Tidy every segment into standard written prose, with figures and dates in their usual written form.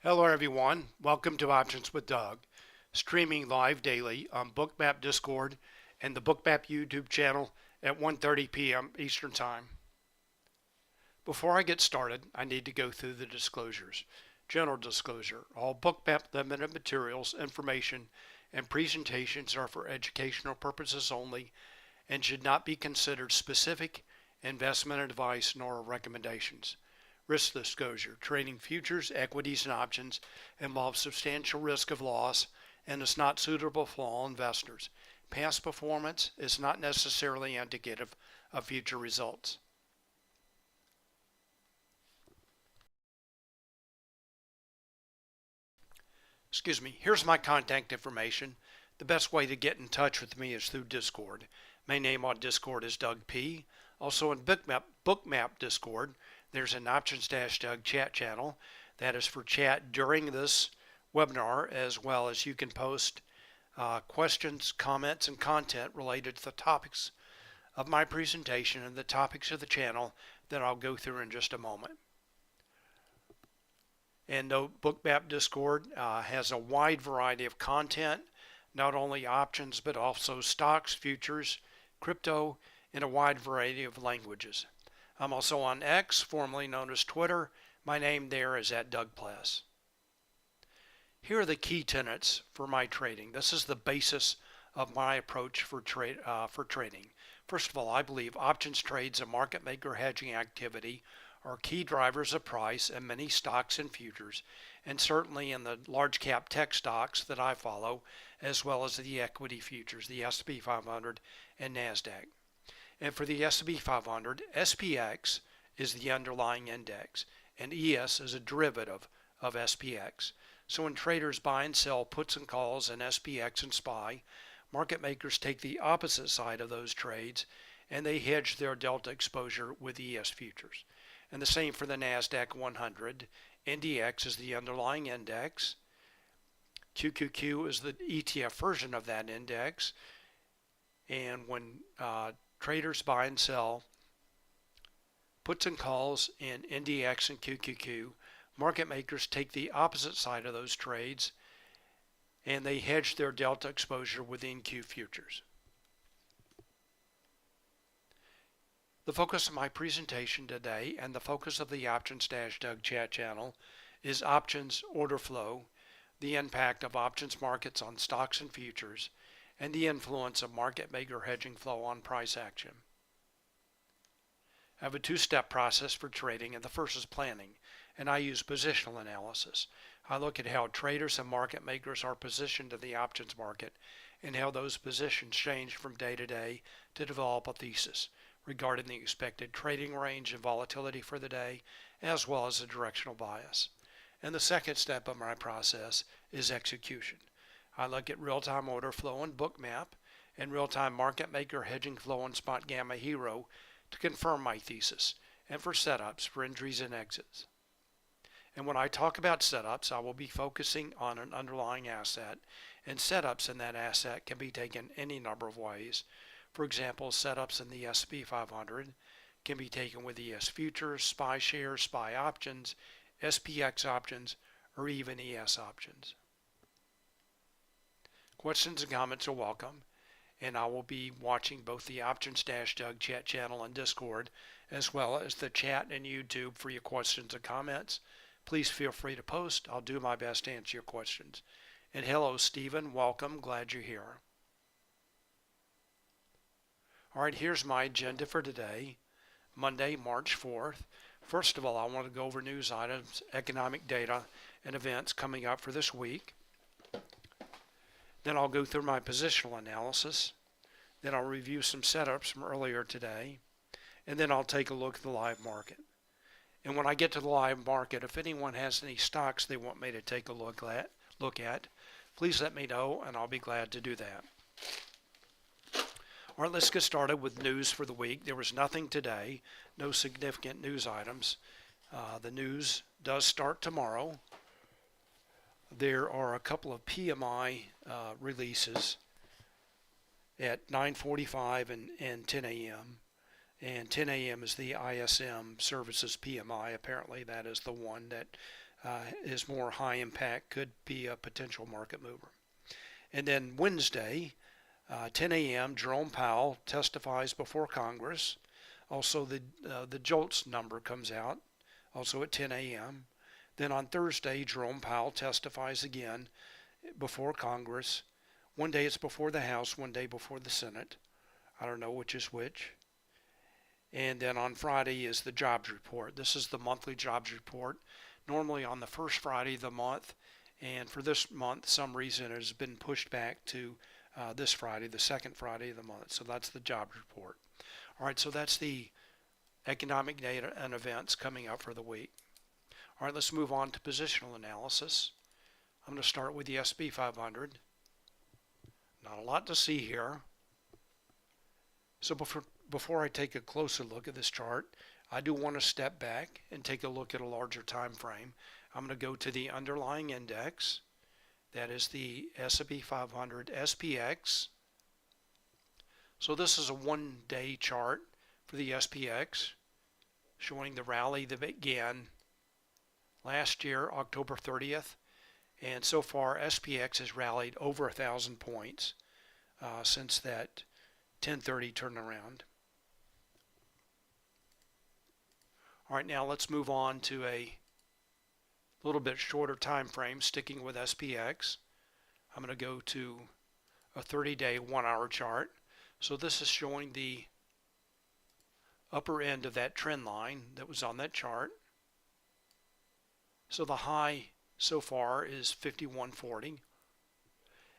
Hello everyone, welcome to Options with Doug, streaming live daily on Bookmap Discord and the Bookmap YouTube channel at 1:30 p.m. Eastern Time. Before I get started, I need to go through the disclosures. General disclosure, all Bookmap Limited materials, information, and presentations are for educational purposes only and should not be considered specific investment advice nor recommendations. Risk disclosure. Trading futures, equities, and options involves substantial risk of loss and is not suitable for all investors. Past performance is not necessarily indicative of future results. Here's my contact information. The best way to get in touch with me is through Discord. My name on Discord is Doug P. Also in Bookmap Discord, there's an Options-Doug chat channel that is for chat during this webinar, as well as you can post questions, comments, and content related to the topics of my presentation and the topics of the channel that I'll go through in just a moment. And the Bookmap Discord has a wide variety of content, not only options, but also stocks, futures, crypto, in a wide variety of languages. I'm also on X, formerly known as Twitter. My name there is @DougPless. Here are the key tenets for my trading. This is the basis of my approach for trading. First of all, I believe options trades and market maker hedging activity are key drivers of price in many stocks and futures, and certainly in the large cap tech stocks that I follow, as well as the equity futures, the S&P 500 and NASDAQ. And for the S&P 500, SPX is the underlying index, and ES is a derivative of SPX. So when traders buy and sell puts and calls in SPX and SPY, market makers take the opposite side of those trades, and they hedge their delta exposure with ES futures. And the same for the NASDAQ 100. NDX is the underlying index. QQQ is the ETF version of that index. And when traders buy and sell puts and calls in NDX and QQQ, market makers take the opposite side of those trades and they hedge their delta exposure with NQ futures. The focus of my presentation today and the focus of the Options-Doug chat channel is options order flow, the impact of options markets on stocks and futures, and the influence of market maker hedging flow on price action. I have a two-step process for trading, and the first is planning, and I use positional analysis. I look at how traders and market makers are positioned in the options market and how those positions change from day to day to develop a thesis regarding the expected trading range and volatility for the day, as well as the directional bias. And the second step of my process is execution. I look at real-time order flow in Bookmap and real-time market maker hedging flow in Spotgamma Hero to confirm my thesis and for setups for entries and exits. And when I talk about setups, I will be focusing on an underlying asset, and setups in that asset can be taken any number of ways. For example, setups in the S&P 500 can be taken with ES futures, SPY shares, SPY options, SPX options, or even ES options. Questions and comments are welcome, and I will be watching both the Options-Doug chat channel and Discord, as well as the chat and YouTube for your questions and comments. Please feel free to post. I'll do my best to answer your questions. And hello, Stephen. Welcome. Glad you're here. All right, here's my agenda for today, Monday, March 4th. First of all, I want to go over news items, economic data, and events coming up for this week. Then I'll go through my positional analysis. Then I'll review some setups from earlier today. And then I'll take a look at the live market. And when I get to the live market, if anyone has any stocks they want me to take a look at, please let me know, and I'll be glad to do that. All right, let's get started with news for the week. There was nothing today, no significant news items. The news does start tomorrow. There are a couple of PMI releases at 9:45 and 10 a.m. And 10 a.m. is the ISM Services PMI. Apparently that is the one that is more high impact, could be a potential market mover. And then Wednesday, 10 a.m., Jerome Powell testifies before Congress. Also, the JOLTS number comes out, also at 10 a.m. Then on Thursday, Jerome Powell testifies again before Congress. One day it's before the House, one day before the Senate. I don't know which is which. And then on Friday is the jobs report. This is the monthly jobs report, normally on the first Friday of the month. And for this month, some reason it has been pushed back to this Friday, the second Friday of the month. So that's the jobs report. All right, so that's the economic data and events coming up for the week. All right, let's move on to positional analysis. I'm going to start with the S&P 500. Not a lot to see here. So before I take a closer look at this chart, I do want to step back and take a look at a larger time frame. I'm going to go to the underlying index. That is the S&P 500 SPX. So this is a one-day chart for the SPX, showing the rally that began last year, October 30th. And so far, SPX has rallied over 1,000 points since that 10:30 turnaround. All right, now let's move on to a little bit shorter time frame, sticking with SPX. I'm going to go to a 30-day 1-hour chart. So this is showing the upper end of that trend line that was on that chart. So the high so far is 51.40.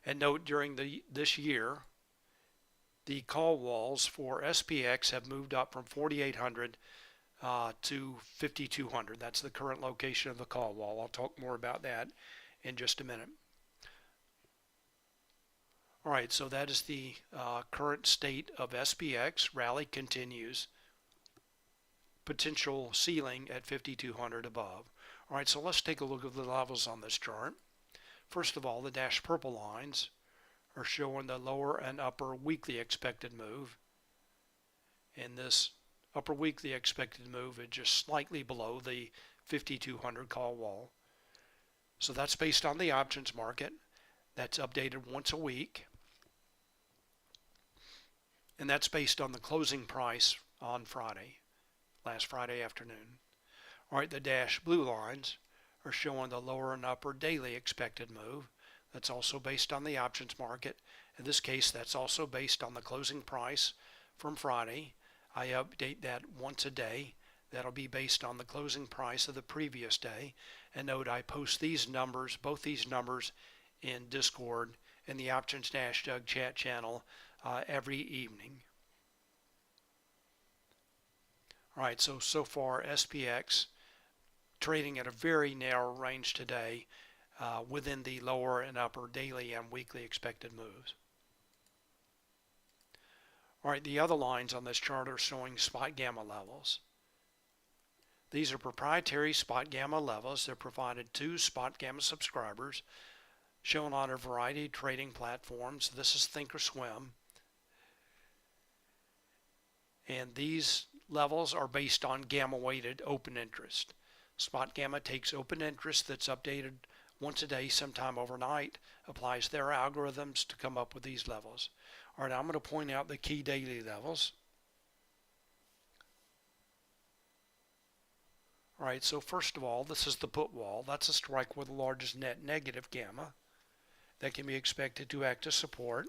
And note, during this year, the call walls for SPX have moved up from 4,800 to 5,200. That's the current location of the call wall. I'll talk more about that in just a minute. All right, so that is the current state of SPX. Rally continues. Potential ceiling at 5,200 above. All right, so let's take a look at the levels on this chart. First of all, the dashed purple lines are showing the lower and upper weekly expected move. And this upper weekly expected move is just slightly below the 5,200 call wall. So that's based on the options market. That's updated once a week. And that's based on the closing price on Friday, last Friday afternoon. All right, the dashed blue lines are showing the lower and upper daily expected move. That's also based on the options market. In this case, that's also based on the closing price from Friday. I update that once a day. That'll be based on the closing price of the previous day. And note, I post these numbers, both these numbers, in Discord in the Options Doug chat channel every evening. All right, so far SPX trading at a very narrow range today within the lower and upper daily and weekly expected moves. All right, the other lines on this chart are showing Spotgamma levels. These are proprietary Spotgamma levels. They're provided to Spotgamma subscribers, shown on a variety of trading platforms. This is Thinkorswim. And these levels are based on gamma-weighted open interest. Spotgamma takes open interest that's updated once a day, sometime overnight, applies their algorithms to come up with these levels. All right, I'm going to point out the key daily levels. All right, so first of all, this is the put wall. That's a strike with the largest net negative gamma that can be expected to act as support.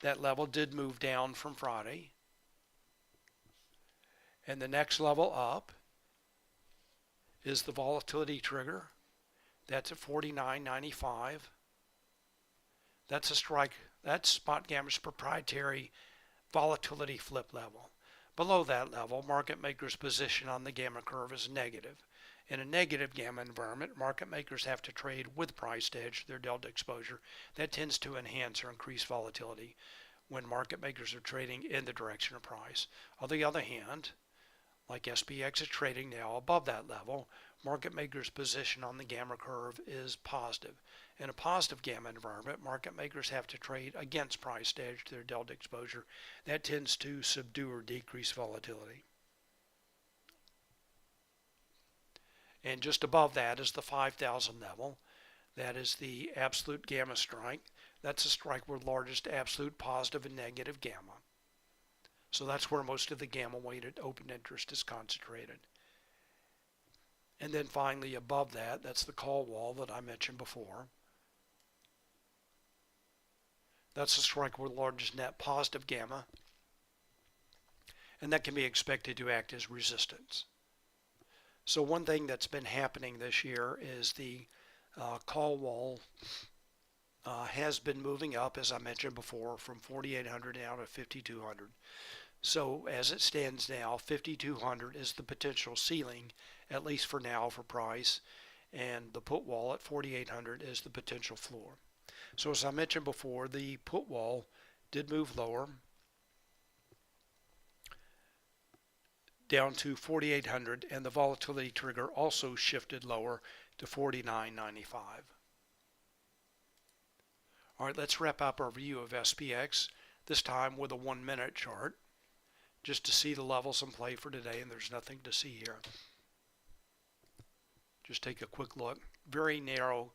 That level did move down from Friday. And the next level up is the volatility trigger. That's at 49.95. That's a strike. That's Spotgamma's proprietary volatility flip level. Below that level, market makers' position on the gamma curve is negative. In a negative gamma environment, market makers have to trade with price to hedge their delta exposure. That tends to enhance or increase volatility when market makers are trading in the direction of price. On the other hand, like SPX is trading now above that level, market makers' position on the gamma curve is positive. In a positive gamma environment, market makers have to trade against price to hedge their delta exposure. That tends to subdue or decrease volatility. And just above that is the 5,000 level. That is the absolute gamma strike. That's a strike with largest absolute positive and negative gamma. So that's where most of the gamma weighted open interest is concentrated. And then finally above that, that's the call wall that I mentioned before. That's the strike with largest net positive gamma. And that can be expected to act as resistance. So one thing that's been happening this year is the call wall has been moving up, as I mentioned before, from 4,800 now to 5,200. So as it stands now, 5,200 is the potential ceiling, at least for now, for price, and the put wall at 4,800 is the potential floor. So as I mentioned before, the put wall did move lower, down to 4,800, and the volatility trigger also shifted lower to 49.95. All right, let's wrap up our view of SPX, this time with a 1-minute chart, just to see the levels in play for today, and there's nothing to see here. Just take a quick look. Very narrow,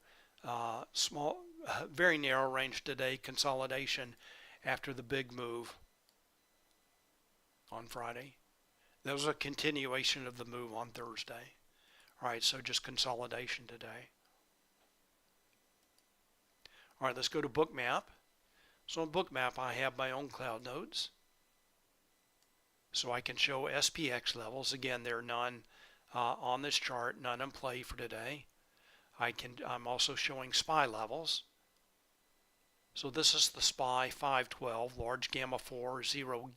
very narrow range today, consolidation after the big move on Friday. That was a continuation of the move on Thursday. All right, so just consolidation today. All right, let's go to Bookmap. So on Bookmap, I have my own cloud nodes. So I can show SPX levels. Again, there are none on this chart, none in play for today. I'm also showing SPY levels. So this is the SPY 512, large gamma 4, 0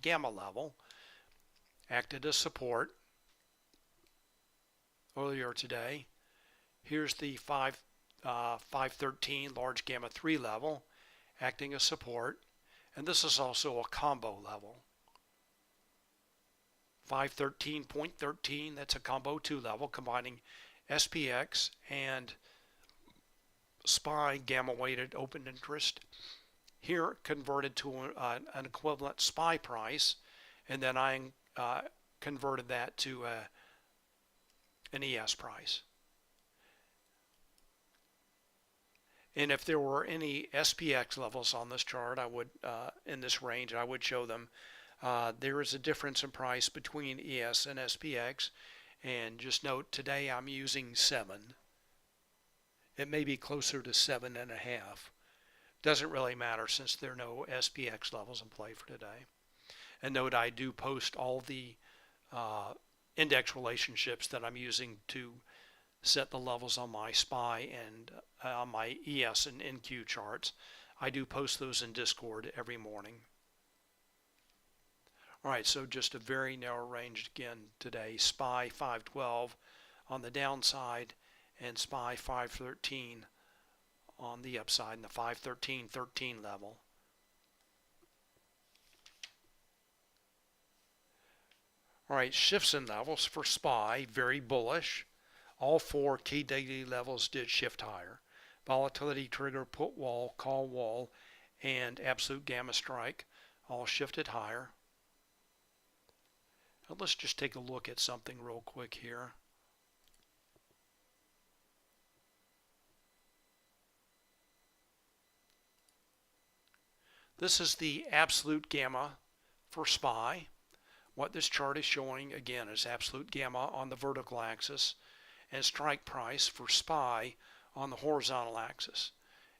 gamma level. Acted as support earlier today. Here's the 513 large gamma 3 level acting as support, and this is also a combo level. 513.13, that's a combo 2 level combining SPX and SPY gamma weighted open interest. Here converted to an equivalent SPY price, and then I converted that to an ES price. And if there were any SPX levels on this chart, I would, in this range, I would show them. There is a difference in price between ES and SPX, and just note today I'm using 7. It may be closer to 7.5. Doesn't really matter since there are no SPX levels in play for today. And note I do post all the index relationships that I'm using to set the levels on my SPY and on my ES and NQ charts. I do post those in Discord every morning. All right, so just a very narrow range again today. SPY 512 on the downside and SPY 513 on the upside in the 513.13 level. All right, shifts in levels for SPY, very bullish. All 4 key daily levels did shift higher. Volatility trigger, put wall, call wall, and absolute gamma strike all shifted higher. Now let's just take a look at something real quick here. This is the absolute gamma for SPY. What this chart is showing, again, is absolute gamma on the vertical axis and strike price for SPY on the horizontal axis.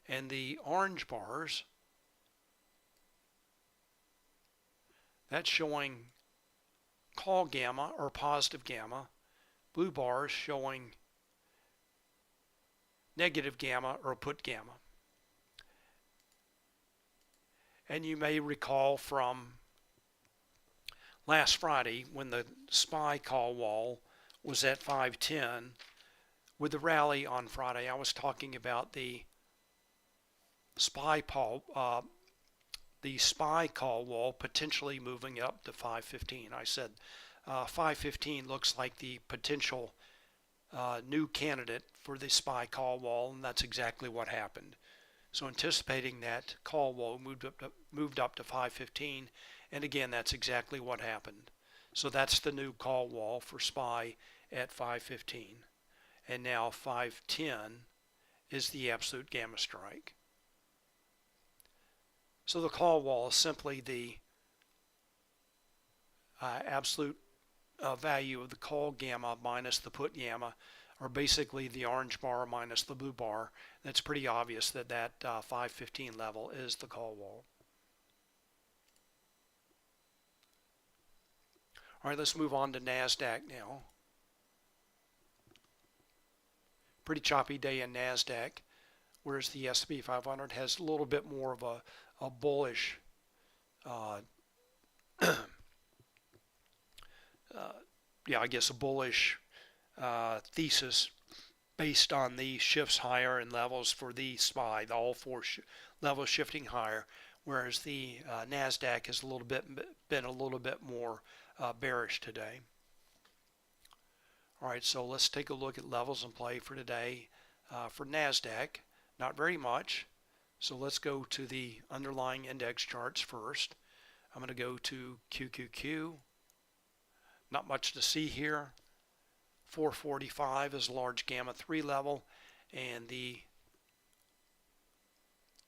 And the orange bars, that's showing call gamma or positive gamma. Blue bars showing negative gamma or put gamma. And you may recall from last Friday when the SPY call wall was at 510, with the rally on Friday, I was talking about the SPY call wall potentially moving up to 515. I said 515 looks like the potential new candidate for the SPY call wall, and that's exactly what happened. So anticipating that call wall moved up to 515, and again, that's exactly what happened. So that's the new call wall for SPY, at 515. And now 510 is the absolute gamma strike. So the call wall is simply the absolute value of the call gamma minus the put gamma, or basically the orange bar minus the blue bar. That's pretty obvious that that 515 level is the call wall. All right, let's move on to NASDAQ now. Pretty choppy day in NASDAQ, whereas the S&P 500 has a little bit more of a bullish I guess a bullish thesis based on the shifts higher in levels for the SPY, the all four levels shifting higher, whereas the NASDAQ has been a little bit more bearish today. All right, so let's take a look at levels in play for today. For NASDAQ, not very much. So let's go to the underlying index charts first. I'm going to go to QQQ. Not much to see here. 445 is a large gamma 3 level, and the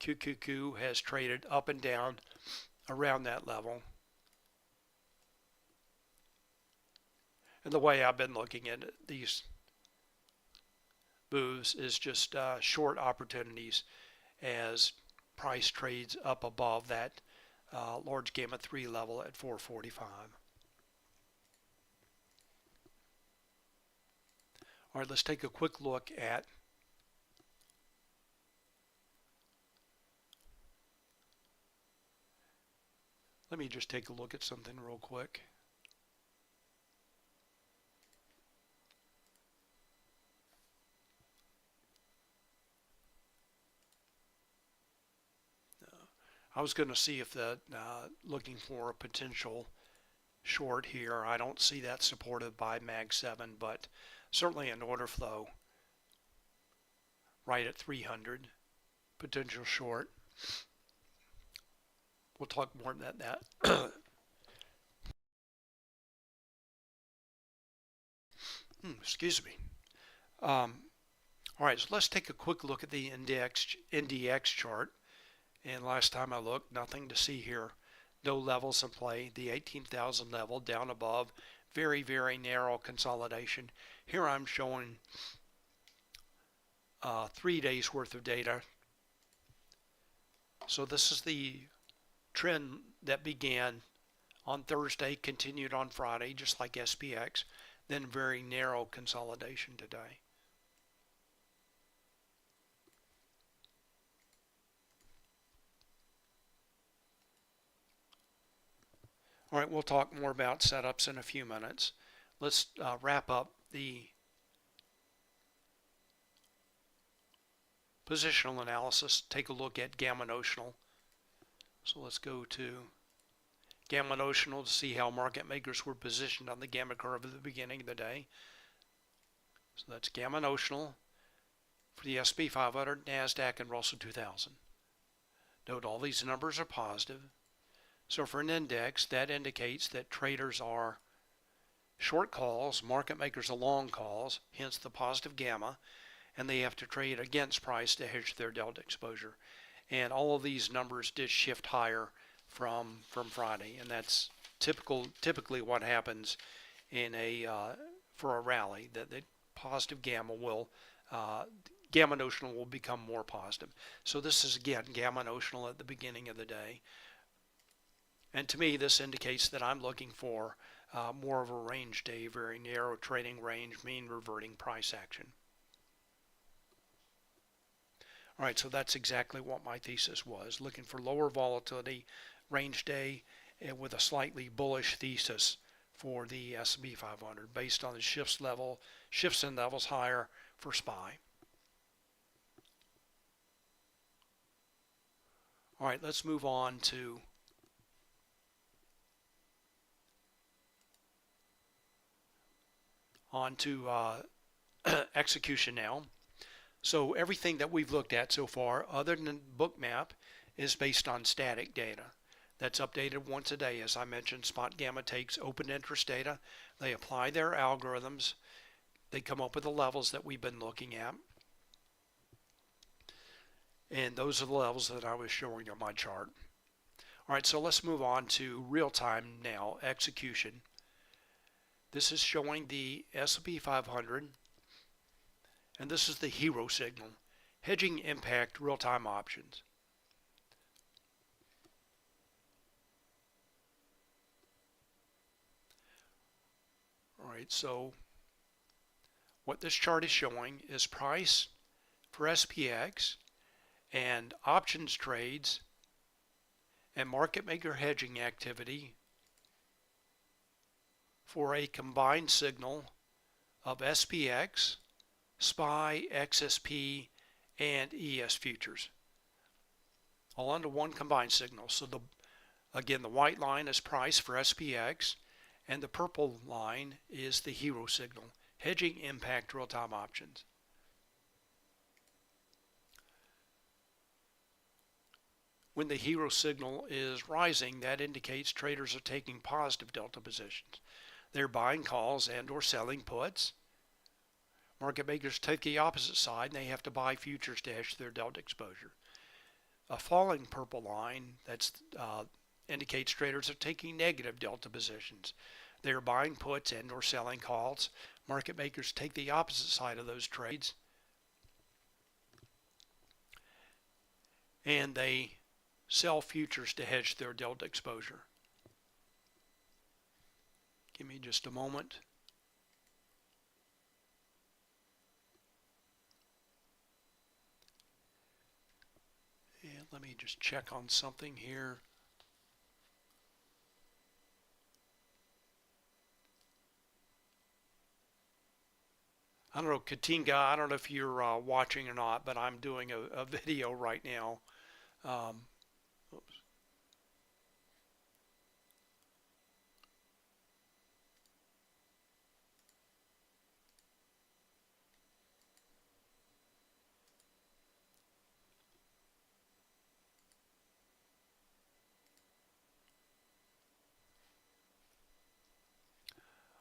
QQQ has traded up and down around that level. And the way I've been looking at these moves is just short opportunities as price trades up above that large gamma 3 level at 445. All right, let's take a quick look at let me just take a look at something real quick. I was going to see if the looking for a potential short here. I don't see that supported by Mag 7, but certainly an order flow right at 300, potential short. We'll talk more about that. Excuse me. All right, so let's take a quick look at the NDX chart. And last time I looked, nothing to see here. No levels in play. The 18,000 level down above. Very, very narrow consolidation. Here I'm showing 3 days worth of data. So this is the trend that began on Thursday, continued on Friday, just like SPX. Then very narrow consolidation today. All right, we'll talk more about setups in a few minutes. Let's wrap up the positional analysis. Take a look at gamma notional. So let's go to gamma notional to see how market makers were positioned on the gamma curve at the beginning of the day. So that's gamma notional for the S&P 500, NASDAQ, and Russell 2000. Note all these numbers are positive. So for an index, that indicates that traders are short calls, market makers are long calls, hence the positive gamma, and they have to trade against price to hedge their delta exposure. And all of these numbers did shift higher from Friday, and that's typically what happens in for a rally, that the positive gamma will gamma notional will become more positive. So this is again gamma notional at the beginning of the day. And to me, this indicates that I'm looking for more of a range day, very narrow trading range, mean reverting price action. All right, so that's exactly what my thesis was, looking for lower volatility, range day, and with a slightly bullish thesis for the S&P 500 based on the shifts in levels higher for SPY. All right, let's move on to execution now. So everything that we've looked at so far, other than Bookmap, is based on static data. That's updated once a day. As I mentioned, Spotgamma takes open interest data. They apply their algorithms, They come up with the levels that we've been looking at. And those are the levels that I was showing on my chart. All right, so let's move on to real-time now, execution. This is showing the S&P 500, and this is the hero signal, hedging impact real-time options. All right, so what this chart is showing is price for SPX and options trades and market maker hedging activity for a combined signal of SPX, SPY, XSP, and ES futures, all under one combined signal. So again, the white line is price for SPX, and the purple line is the hero signal, hedging impact real-time options. When the hero signal is rising, that indicates traders are taking positive delta positions. They're buying calls and or selling puts. Market makers take the opposite side, and they have to buy futures to hedge their delta exposure. A falling purple line that indicates traders are taking negative delta positions. They're buying puts and or selling calls. Market makers take the opposite side of those trades, and they sell futures to hedge their delta exposure. Give me just a moment. And let me just check on something here. I don't know, Katinga, I don't know if you're watching or not, but I'm doing a video right now. Oops.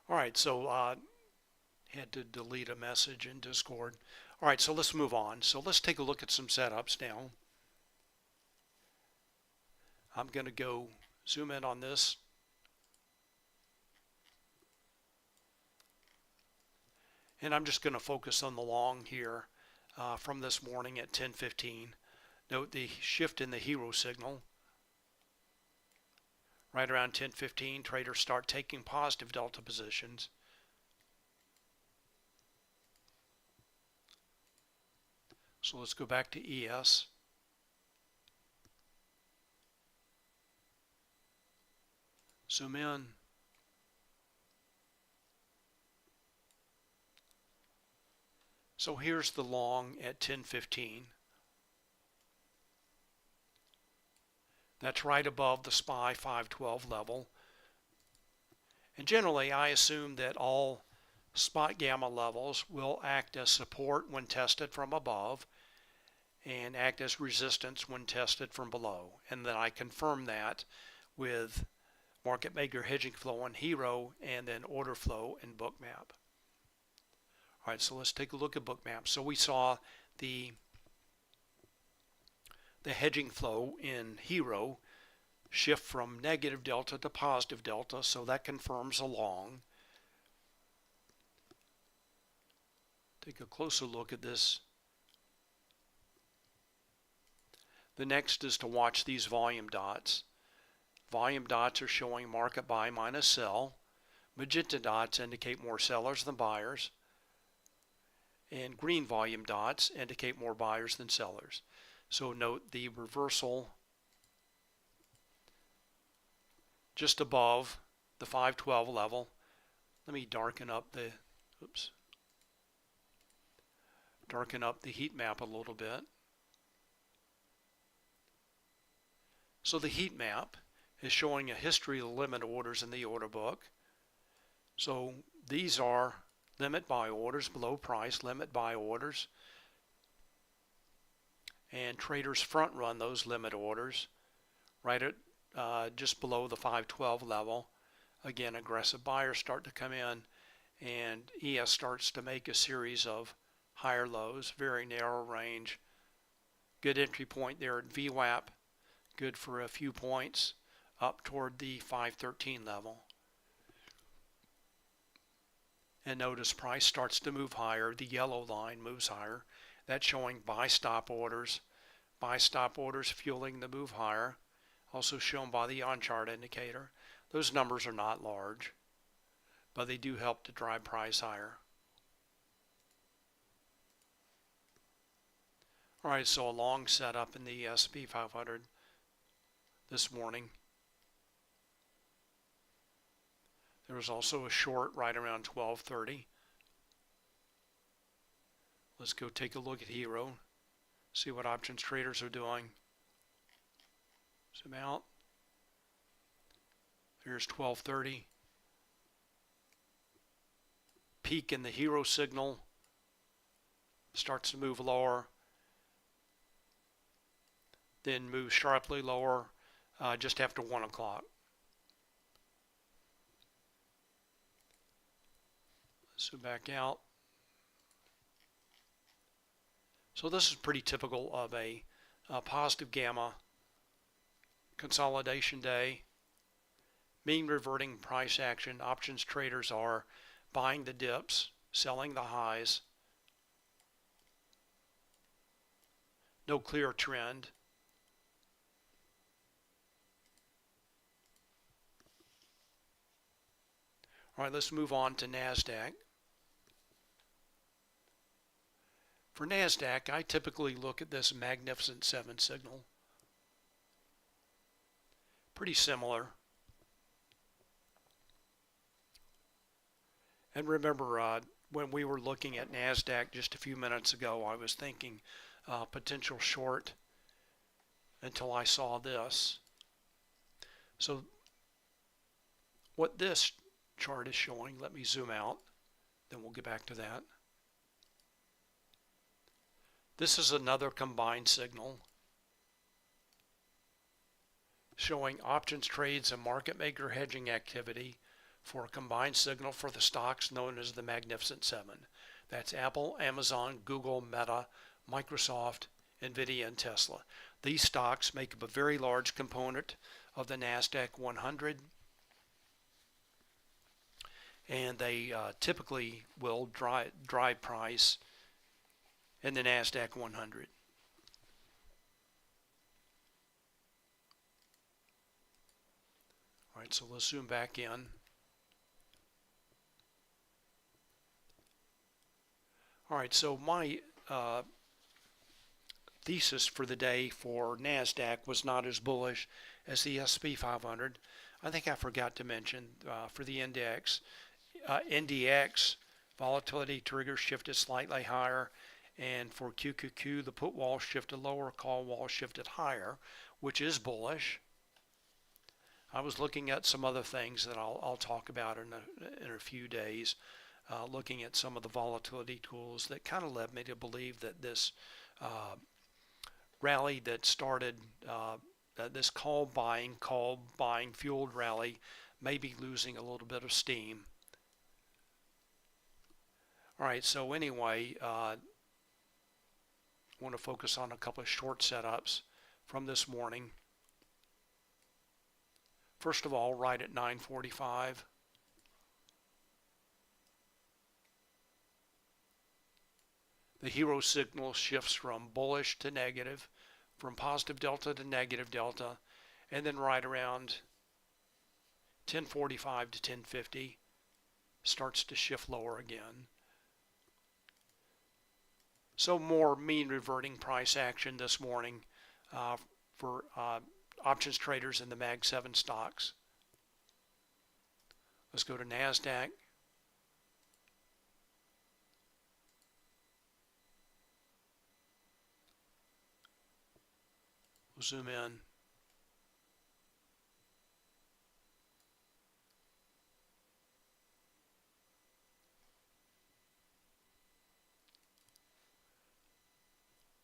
All right, so had to delete a message in Discord. All right, so let's move on. So let's take a look at some setups now. I'm going to go zoom in on this. And I'm just going to focus on the long here from this morning at 10:15. Note the shift in the hero signal. Right around 10:15, traders start taking positive delta positions. So let's go back to ES. Zoom in. So here's the long at 10:15. That's right above the SPY 512 level. And generally, I assume that all Spotgamma levels will act as support when tested from above and act as resistance when tested from below. And then I confirm that with market maker hedging flow on Hero and then order flow in Bookmap. All right, so let's take a look at Bookmap. So we saw the hedging flow in Hero shift from negative delta to positive delta, so that confirms a long. Take a closer look at this. The next is to watch these volume dots. Volume dots are showing market buy minus sell. Magenta dots indicate more sellers than buyers. And green volume dots indicate more buyers than sellers. So note the reversal just above the 512 level. Let me darken up the heat map a little bit. So the heat map is showing a history of limit orders in the order book. So these are limit buy orders, below price limit buy orders. And traders front run those limit orders right at just below the 512 level. Again, aggressive buyers start to come in and ES starts to make a series of higher lows, very narrow range. Good entry point there at VWAP, good for a few points up toward the 513 level. And notice price starts to move higher. The yellow line moves higher. That's showing buy stop orders. Buy stop orders fueling the move higher. Also shown by the on-chart indicator. Those numbers are not large, but they do help to drive price higher. All right, so a long setup in the S&P 500 this morning. There was also a short right around 12:30. Let's go take a look at Hero, see what options traders are doing. Zoom out. Here's 12:30. Peak in the Hero signal. Starts to move lower. Then moves sharply lower just after 1 o'clock. So back out. So this is pretty typical of a positive gamma consolidation day. Mean reverting price action. Options traders are buying the dips, selling the highs. No clear trend. All right, let's move on to NASDAQ. For NASDAQ, I typically look at this Magnificent 7 signal. Pretty similar. And remember, when we were looking at NASDAQ just a few minutes ago, I was thinking potential short until I saw this. So what this chart is showing, let me zoom out, then we'll get back to that. This is another combined signal showing options trades and market maker hedging activity for a combined signal for the stocks known as the Magnificent 7. That's Apple, Amazon, Google, Meta, Microsoft, Nvidia, and Tesla. These stocks make up a very large component of the NASDAQ 100, and they typically will drive price in the NASDAQ 100. All right, so let's zoom back in. All right, so my thesis for the day for NASDAQ was not as bullish as the S&P 500. I think I forgot to mention for the index, NDX, volatility trigger shifted slightly higher, and for QQQ, the put wall shifted lower, call wall shifted higher, which is bullish. I was looking at some other things that I'll talk about in a few days, looking at some of the volatility tools that kind of led me to believe that this rally that started, this call buying fueled rally may be losing a little bit of steam. All right, so anyway, I want to focus on a couple of short setups from this morning. First of all, right at 9:45. The Hero signal shifts from bullish to negative, from positive delta to negative delta, and then right around 10:45 to 10:50 starts to shift lower again. So more mean reverting price action this morning for options traders in the Mag 7 stocks. Let's go to NASDAQ. We'll zoom in.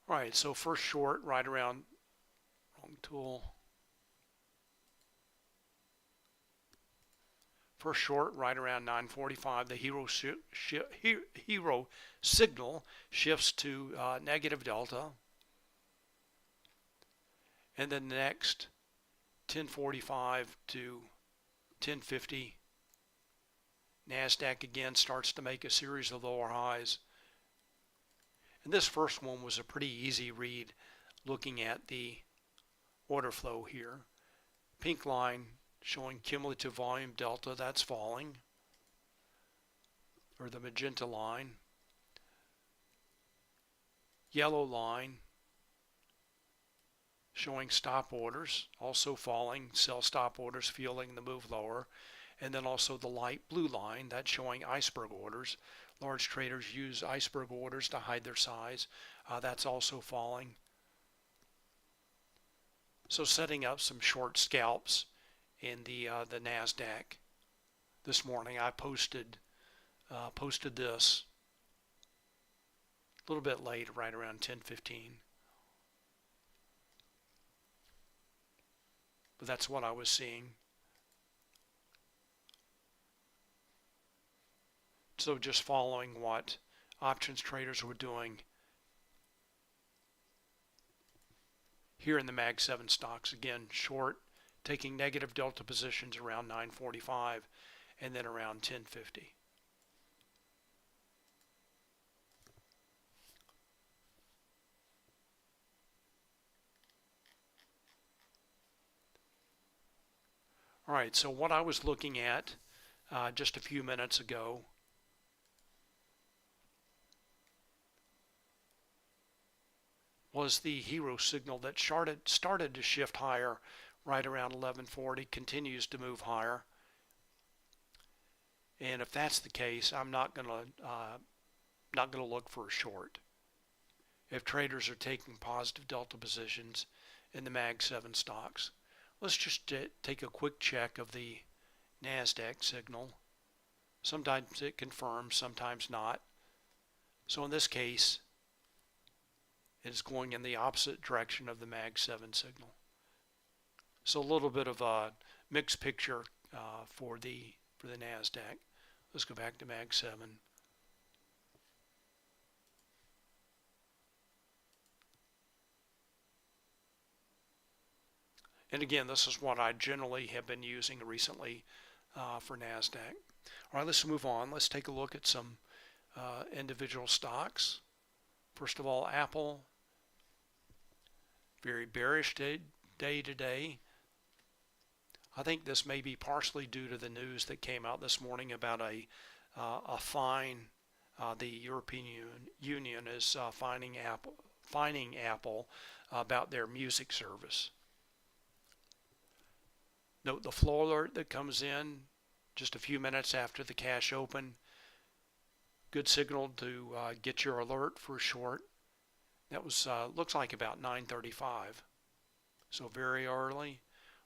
All right, so first short right around, wrong tool. First short right around 9:45, the hero signal shifts to negative delta, and then the next 10:45 to 10:50, NASDAQ again starts to make a series of lower highs. And this first one was a pretty easy read looking at the order flow here. Pink line showing cumulative volume delta, that's falling, or the magenta line. Yellow line showing stop orders, also falling, sell stop orders fueling the move lower. And then also the light blue line, that's showing iceberg orders. Large traders use iceberg orders to hide their size. That's also falling. So setting up some short scalps in the NASDAQ. This morning I posted this a little bit late, right around 10:15. But that's what I was seeing. So just following what options traders were doing here in the Mag 7 stocks. Again, short, taking negative delta positions around 9:45 and then around 10:50. All right, so what I was looking at just a few minutes ago was the hero signal that started to shift higher right around 11:40, continues to move higher. And if that's the case, I'm not going to look for a short. If traders are taking positive delta positions in the Mag 7 stocks, let's just take a quick check of the NASDAQ signal. Sometimes it confirms, sometimes not. So in this case, it's going in the opposite direction of the Mag 7 signal. So a little bit of a mixed picture for the NASDAQ. Let's go back to Mag 7. And again, this is what I generally have been using recently for NASDAQ. All right, let's move on. Let's take a look at some individual stocks. First of all, Apple. Very bearish day today. I think this may be partially due to the news that came out this morning about a fine. The European Union is fining Apple about their music service. Note the flow alert that comes in just a few minutes after the cash open. Good signal to get your alert for a short. That was looks like about 9:35, so very early.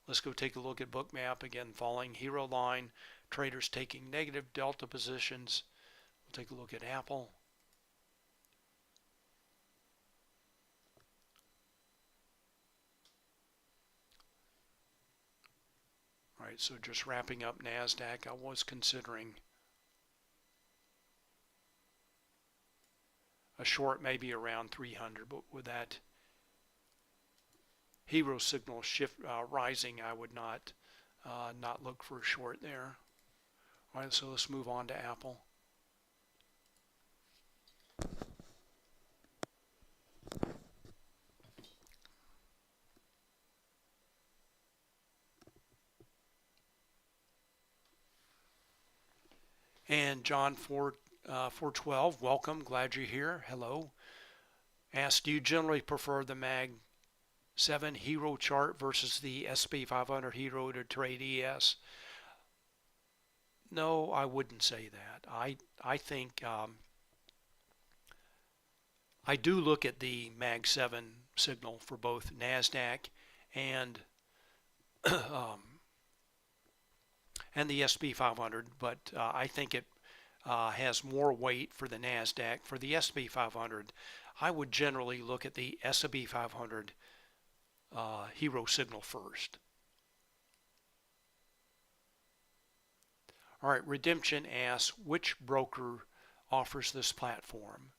Let's go take a look at Bookmap. Again, falling hero line, traders taking negative delta positions. We'll take a look at Apple. All right, so just wrapping up NASDAQ, I was considering a short maybe around 300, but with that hero signal shift rising, I would not look for a short there. All right, so let's move on to Apple. And John 412, welcome, glad you're here. Hello. Asked, do you generally prefer the Mag 7 hero chart versus the SP 500 hero to trade ES? No, I wouldn't say that. I think I do look at the Mag 7 signal for both NASDAQ and the SP 500, but I think it has more weight for the NASDAQ. For the SP 500, I would generally look at the S&P 500 hero signal first. All right, Redemption asks, which broker offers this platform?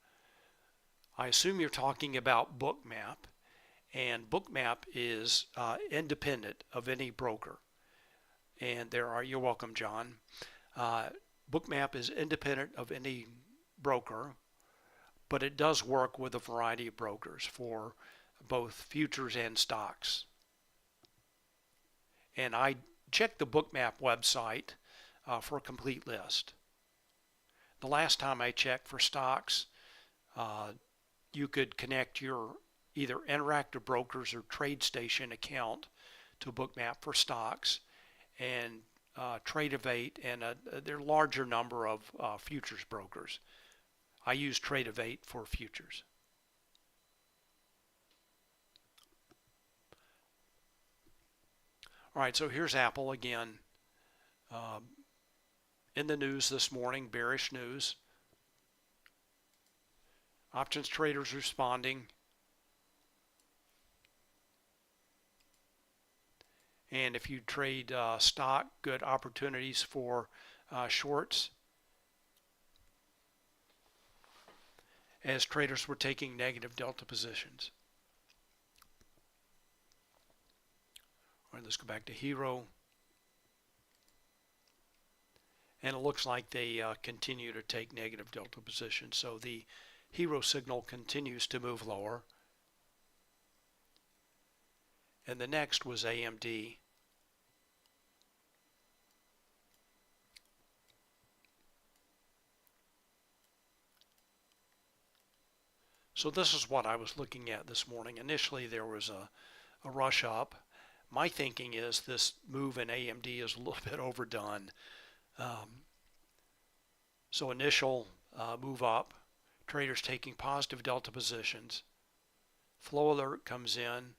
I assume you're talking about Bookmap, and Bookmap is independent of any broker. And you're welcome, John. Bookmap is independent of any broker, but it does work with a variety of brokers for both futures and stocks. And I checked the Bookmap website for a complete list. The last time I checked for stocks, you could connect your either Interactive Brokers or TradeStation account to Bookmap for stocks, and Trade-Evate, and there are a larger number of futures brokers. I use Trade-Evate for futures. All right, so here's Apple again. In the news this morning, bearish news. Options traders responding. And if you trade stock, good opportunities for shorts, as traders were taking negative delta positions. All right, let's go back to Hero. And it looks like they continue to take negative delta positions. So the Hero signal continues to move lower. And the next was AMD. So this is what I was looking at this morning. Initially there was a rush up. My thinking is this move in AMD is a little bit overdone. So initial move up, traders taking positive delta positions. Flow alert comes in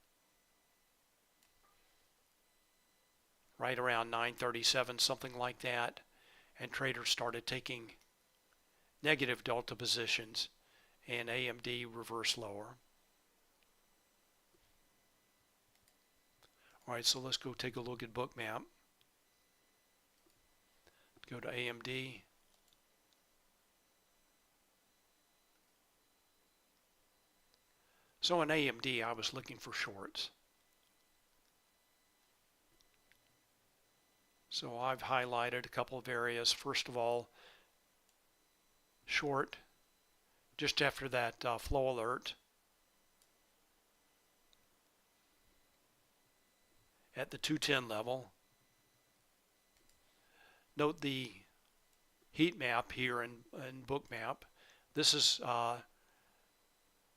right around 9:37, something like that, and traders started taking negative delta positions, and AMD reversed lower. All right, so let's go take a look at Bookmap. Go to AMD. So in AMD, I was looking for shorts. So I've highlighted a couple of areas. First of all, short, just after that flow alert at the 210 level. Note the heat map here in Bookmap. This is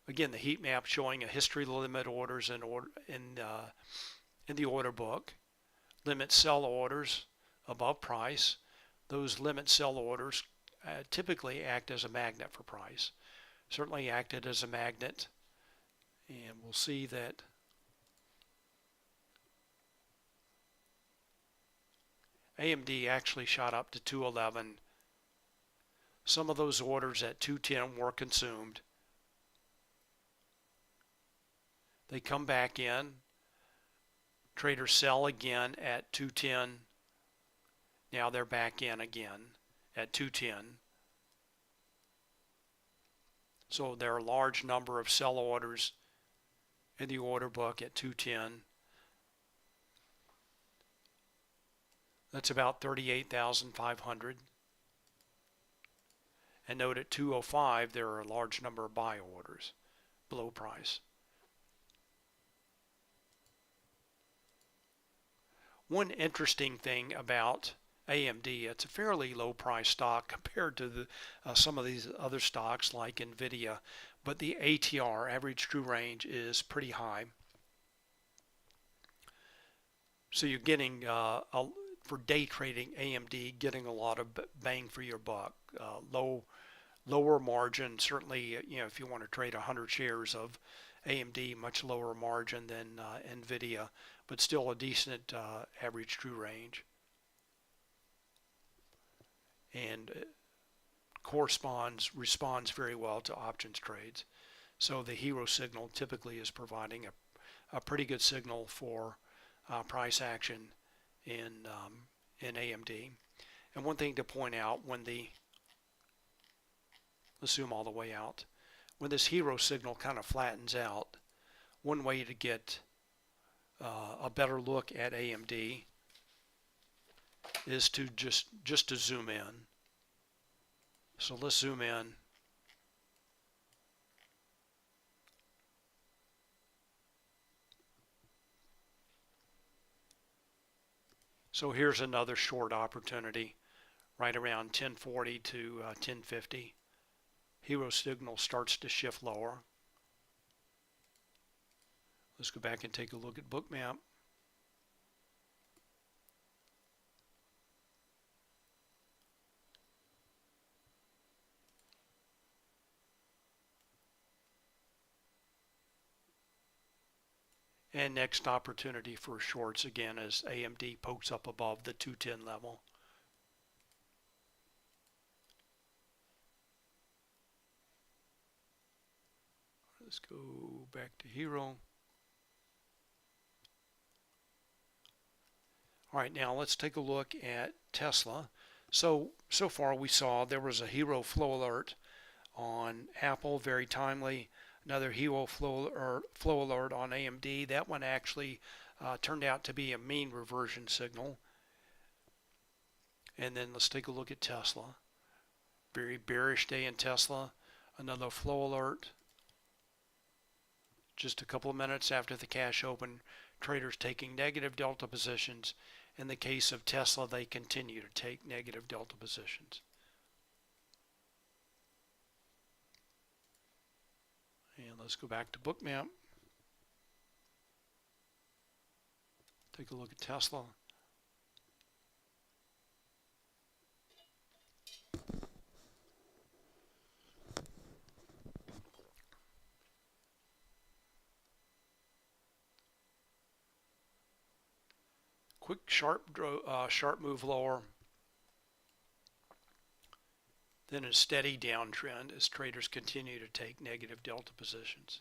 again the heat map showing a history limit orders in the order book. Limit sell orders above price. Those limit sell orders typically act as a magnet for price. Certainly acted as a magnet, and we'll see that AMD actually shot up to 211. Some of those orders at 210 were consumed. They come back in. Traders sell again at 210. Now they're back in again at 210. So there are a large number of sell orders in the order book at 210. That's about 38,500. And note at 205 there are a large number of buy orders below price. One interesting thing about AMD, it's a fairly low price stock compared to some of these other stocks like NVIDIA, but the ATR, average true range, is pretty high. So you're getting, for day trading, AMD getting a lot of bang for your buck. Lower margin, certainly, if you want to trade 100 shares of AMD, much lower margin than NVIDIA, but still a decent average true range. And responds very well to options trades. So the Hero signal typically is providing a pretty good signal for price action in AMD. And one thing to point out, when let's zoom all the way out, when this hero signal kind of flattens out, one way to get a better look at AMD is to just to zoom in. So let's zoom in. So here's another short opportunity right around 1040 to 1050. Hero signal starts to shift lower. Let's go back and take a look at Bookmap. And next opportunity for shorts again as AMD pokes up above the 210 level. Let's go back to Hero. All right, now let's take a look at Tesla. So far we saw there was a Hero flow alert on Apple, very timely. Another Hero flow alert on AMD. That one actually turned out to be a mean reversion signal. And then let's take a look at Tesla. Very bearish day in Tesla. Another flow alert. Just a couple of minutes after the cash open, traders taking negative delta positions. In the case of Tesla, they continue to take negative delta positions. And let's go back to Bookmap. Take a look at Tesla. Quick sharp move lower. Then a steady downtrend as traders continue to take negative delta positions.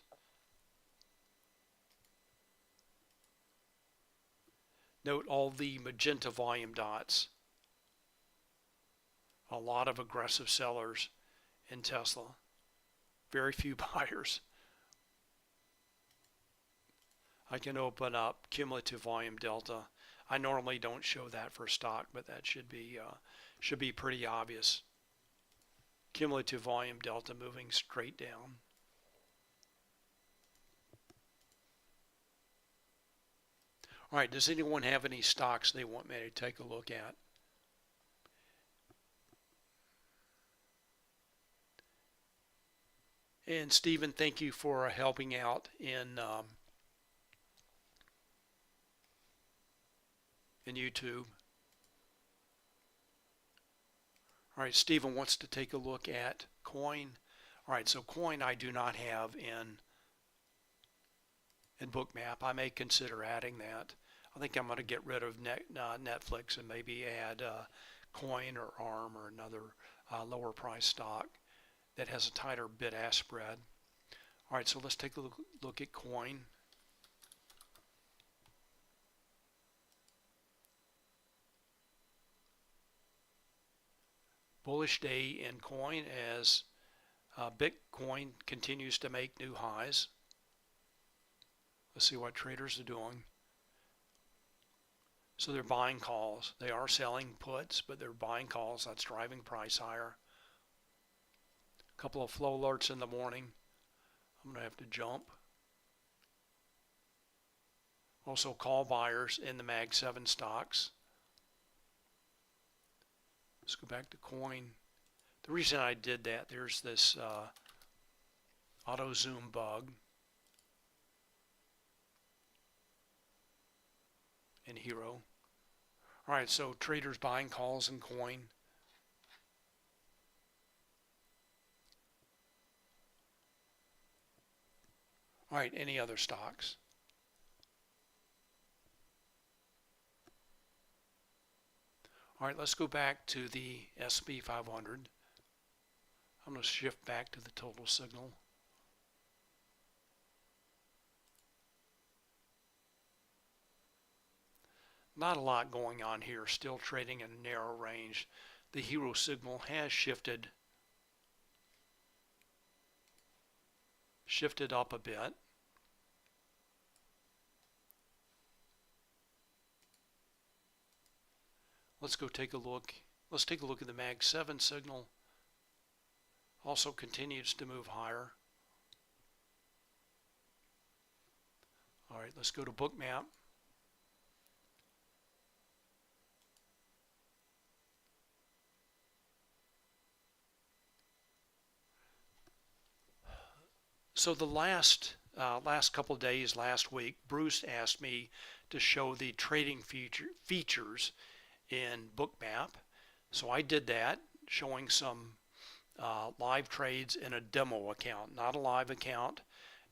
Note all the magenta volume dots. A lot of aggressive sellers in Tesla. Very few buyers. I can open up cumulative volume delta. I normally don't show that for stock, but that should be pretty obvious. Cumulative volume delta moving straight down. All right, does anyone have any stocks they want me to take a look at? And Stephen, thank you for helping out in YouTube. All right, Stephen wants to take a look at coin. All right, so coin I do not have in Bookmap. I may consider adding that. I think I'm going to get rid of Netflix and maybe add coin or ARM or another lower price stock that has a tighter bid-ask spread. All right, so let's take a look at coin. Bullish day in coin as Bitcoin continues to make new highs. Let's see what traders are doing. So they're buying calls. They are selling puts, but they're buying calls. That's driving price higher. A couple of flow alerts in the morning. I'm going to have to jump. Also call buyers in the Mag 7 stocks. Let's go back to coin. The reason I did that, there's this auto zoom bug in Hero. All right, so traders buying calls in coin. All right, any other stocks? All right, let's go back to the SP 500. I'm going to shift back to the total signal. Not a lot going on here, still trading in a narrow range. The hero signal has shifted up a bit. Let's go take a look. Let's take a look at the Mag 7 signal. Also continues to move higher. All right, let's go to Bookmap. So the last couple of days, last week, Bruce asked me to show the trading features in Bookmap. So I did that, showing some live trades in a demo account, not a live account,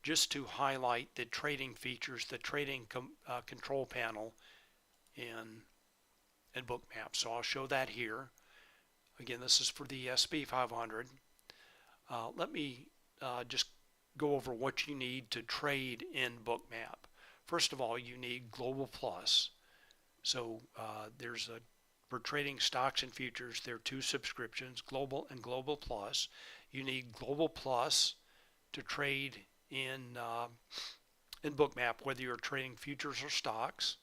just to highlight the trading features, the trading control panel in Bookmap. So I'll show that here. Again, this is for the SP 500. Let me just go over what you need to trade in Bookmap. First of all, you need Global Plus. So for trading stocks and futures, there are two subscriptions, Global and Global Plus. You need Global Plus to trade in Bookmap, whether you're trading futures or stocks.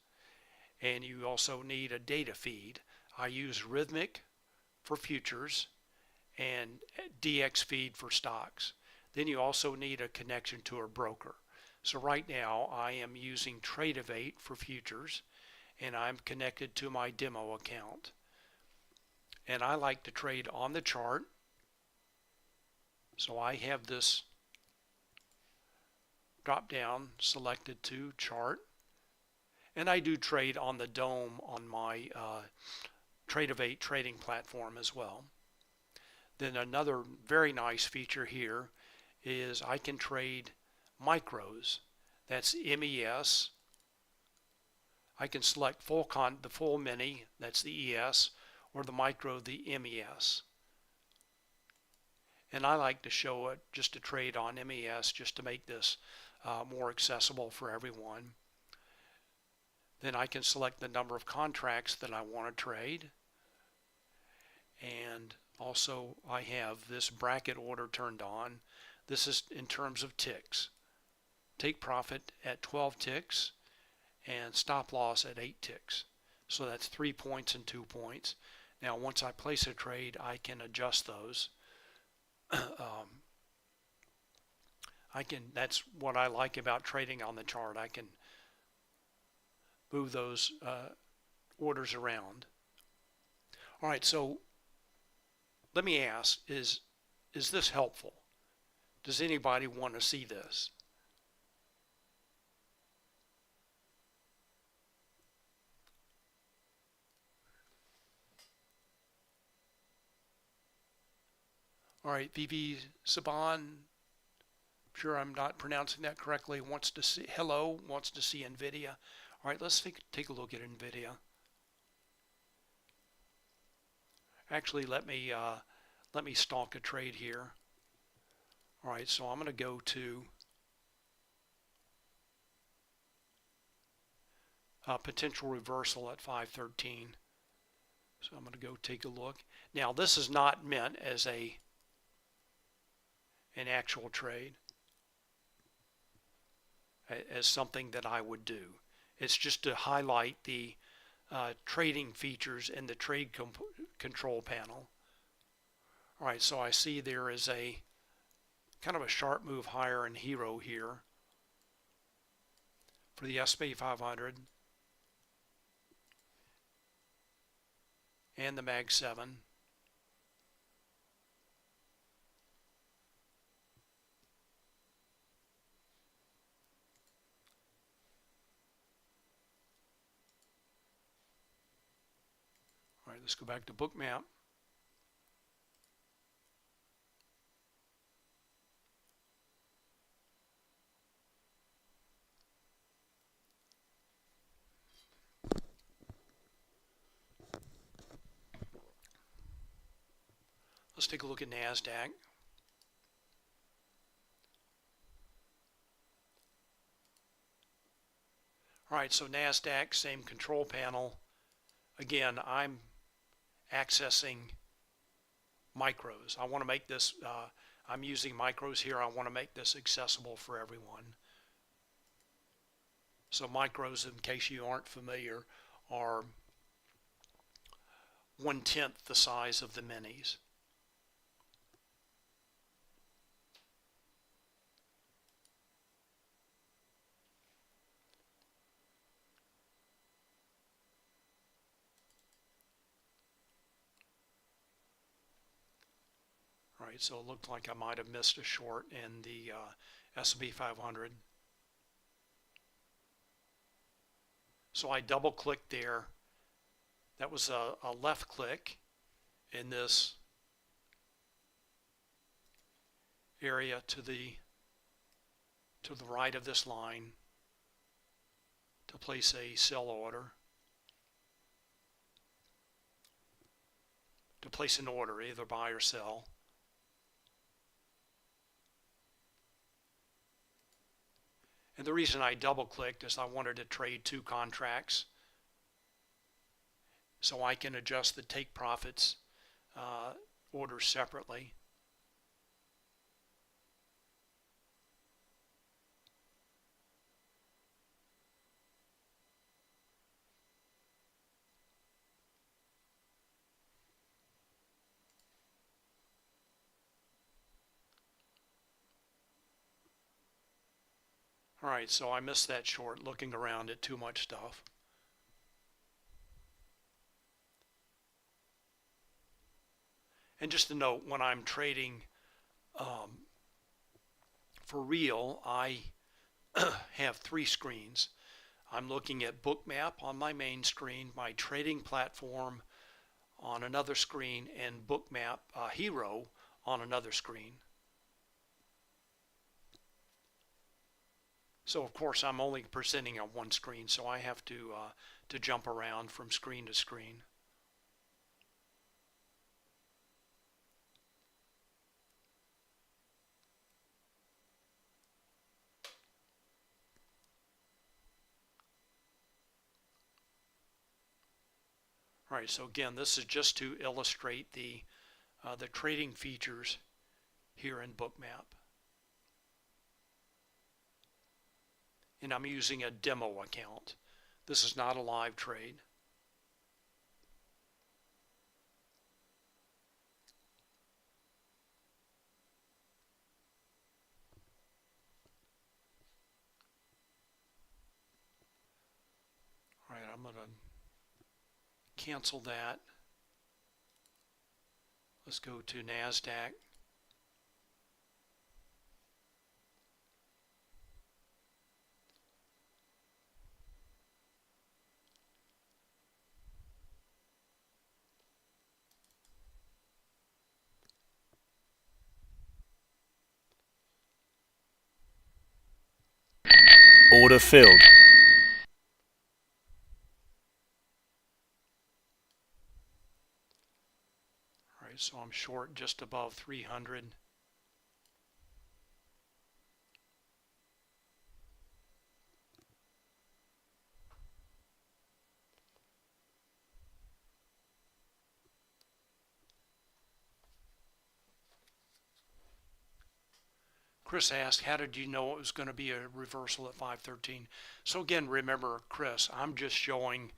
And you also need a data feed. I use Rhythmic for futures and DX feed for stocks. Then you also need a connection to a broker. So right now I am using Tradevate for futures, and I'm connected to my demo account. And I like to trade on the chart. So I have this drop down selected to chart. And I do trade on the dome on my Tradevate trading platform as well. Then another very nice feature here is I can trade micros. That's MES. I can select the full mini, that's the ES, or the micro, the MES. And I like to show it just to trade on MES, just to make this more accessible for everyone. Then I can select the number of contracts that I want to trade. And also I have this bracket order turned on. This is in terms of ticks. Take profit at 12 ticks and stop loss at 8 ticks. So that's 3 points and 2 points. Now once I place a trade, I can adjust those. That's what I like about trading on the chart. I can move those orders around. All right, so let me ask, is this helpful? Does anybody want to see this? All right, Vivi Saban, I'm sure I'm not pronouncing that correctly, wants to see NVIDIA. All right, let's take a look at NVIDIA. Actually, let me stalk a trade here. All right, so I'm going to go to potential reversal at 513. So I'm going to go take a look. Now, this is not meant as an actual trade, as something that I would do. It's just to highlight the trading features in the trade control panel. All right, so I see there is a kind of a sharp move higher in Hero here for the SP 500 and the Mag 7. All right, let's go back to Bookmap. Let's take a look at NASDAQ. All Alright, so NASDAQ, same control panel. Again, I'm accessing micros. I want to make this, I'm using micros here. I want to make this accessible for everyone. So micros, in case you aren't familiar, are 1/10 the size of the minis. Right, so it looked like I might have missed a short in the S&P 500. So I double clicked there. That was a left click in this area to the right of this line to place a sell order, to place an order, either buy or sell. And the reason I double clicked is I wanted to trade 2 contracts so I can adjust the take profits orders separately. Alright, so I missed that short looking around at too much stuff. And just to note, when I'm trading for real, I have 3 screens. I'm looking at Bookmap on my main screen, my trading platform on another screen, and Bookmap Hero on another screen. So of course I'm only presenting on one screen, so I have to jump around from screen to screen. All right, so again, this is just to illustrate the trading features here in Bookmap. And I'm using a demo account. This is not a live trade. All right, I'm going to cancel that. Let's go to NASDAQ. Order filled. All right, so I'm short just above 300. Chris asked, how did you know it was going to be a reversal at 513? So again, remember, Chris, I'm just showing,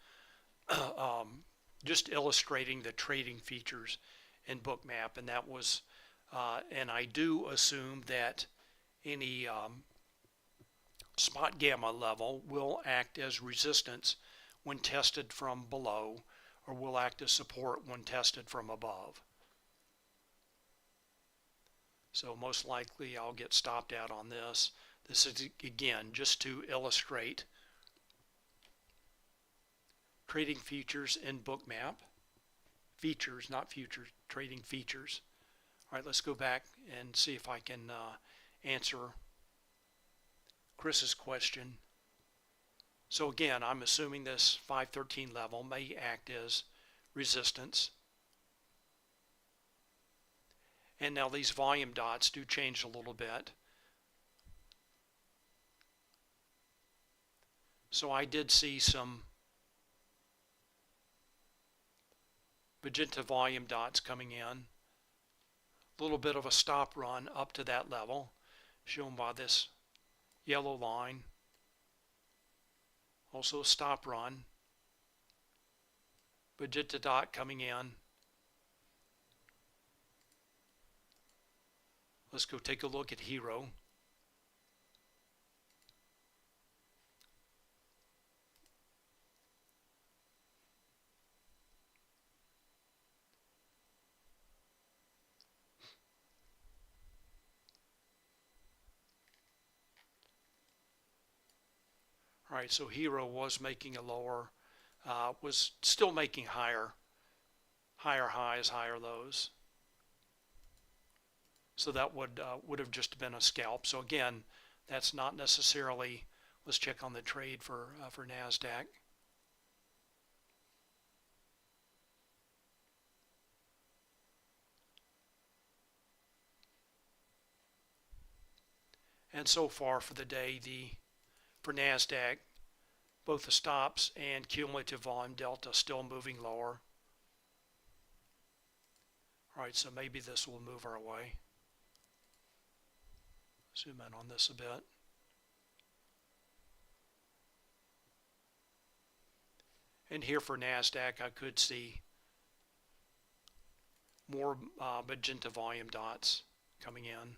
just illustrating the trading features in Bookmap, and that was, and I do assume that any Spotgamma level will act as resistance when tested from below, or will act as support when tested from above. So most likely I'll get stopped out on this. This is, again, just to illustrate trading features in Bookmap. Features, not futures, trading features. All right, let's go back and see if I can answer Chris's question. So again, I'm assuming this 513 level may act as resistance. And now these volume dots do change a little bit. So I did see some magenta volume dots coming in. A little bit of a stop run up to that level, shown by this yellow line. Also a stop run. Magenta dot coming in. Let's go take a look at Hero. All right, so Hero was making a lower, was still making higher highs, higher lows. So that would have just been a scalp. So again, that's not necessarily. Let's check on the trade for NASDAQ. And so far for the day, for NASDAQ, both the stops and cumulative volume delta still moving lower. All right, so maybe this will move our way. Zoom in on this a bit. And here for NASDAQ, I could see more magenta volume dots coming in.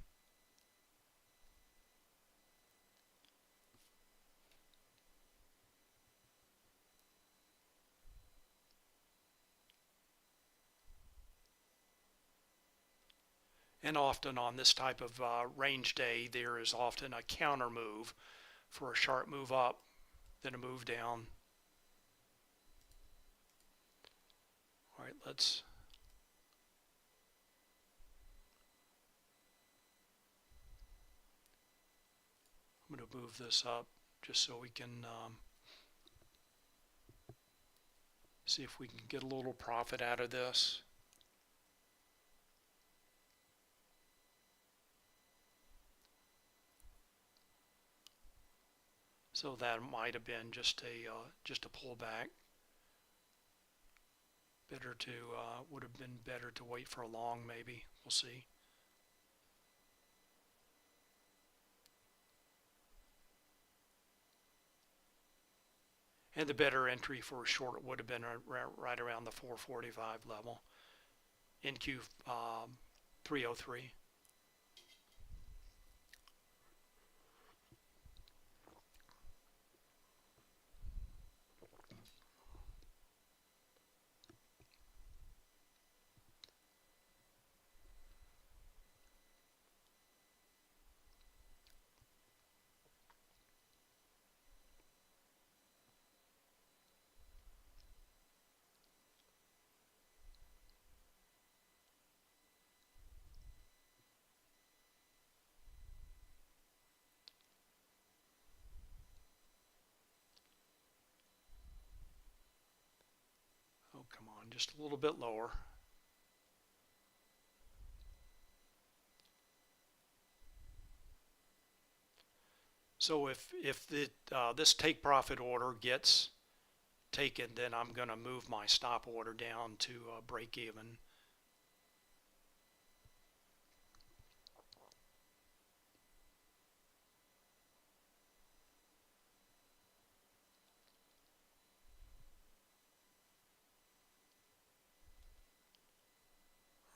And often on this type of range day, there is often a counter move for a sharp move up, then a move down. All right, I'm going to move this up just so we can see if we can get a little profit out of this. So that might have been just a pullback. Better to would have been better to wait for a long, maybe. We'll see. And the better entry for a short would have been right around the 445 level in Q 303. Oh, come on, just a little bit lower. So if this take profit order gets taken, then I'm going to move my stop order down to break even.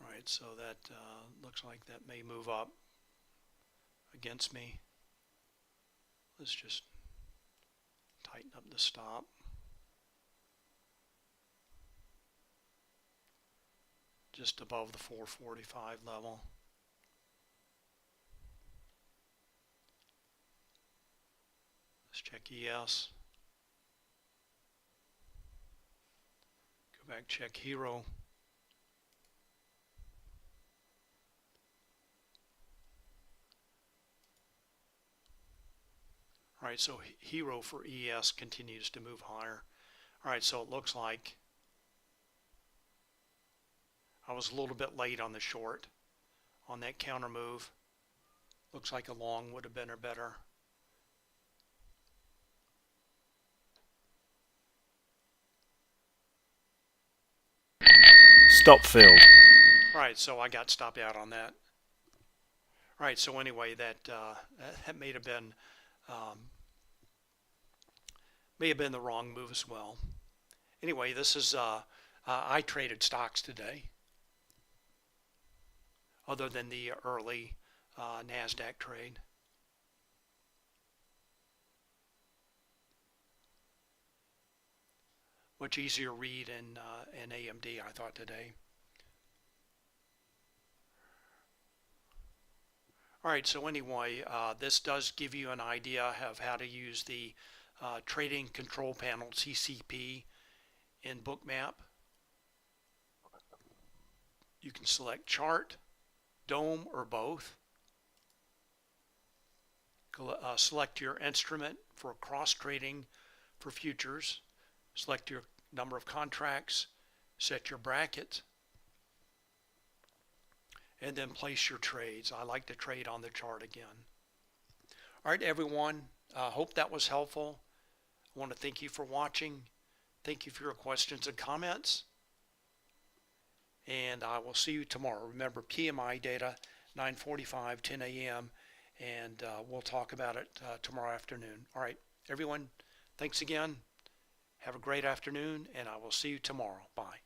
All right, so that looks like that may move up against me. Let's just tighten up the stop. Just above the 445 level. Let's check ES. Go back, check Hero. All right, so Hero for ES continues to move higher. All right, so it looks like I was a little bit late on the short on that counter move. Looks like a long would have been or better. stop field. Right, so I got stopped out on that. Right, so anyway, that um, may have been the wrong move as well. Anyway, this is I traded stocks today, other than the early Nasdaq trade. Much easier read in AMD, I thought today. All right, so anyway, this does give you an idea of how to use the Trading Control Panel, TCP, in Bookmap. You can select Chart, Dome, or both. Select your instrument for cross trading for futures. Select your number of contracts, set your bracket, and then place your trades. I like to trade on the chart again. All right, everyone, hope that was helpful. I want to thank you for watching. Thank you for your questions and comments. And I will see you tomorrow. Remember, PMI data, 9:45, 10 a.m., and we'll talk about it tomorrow afternoon. All right, everyone, thanks again. Have a great afternoon, and I will see you tomorrow. Bye.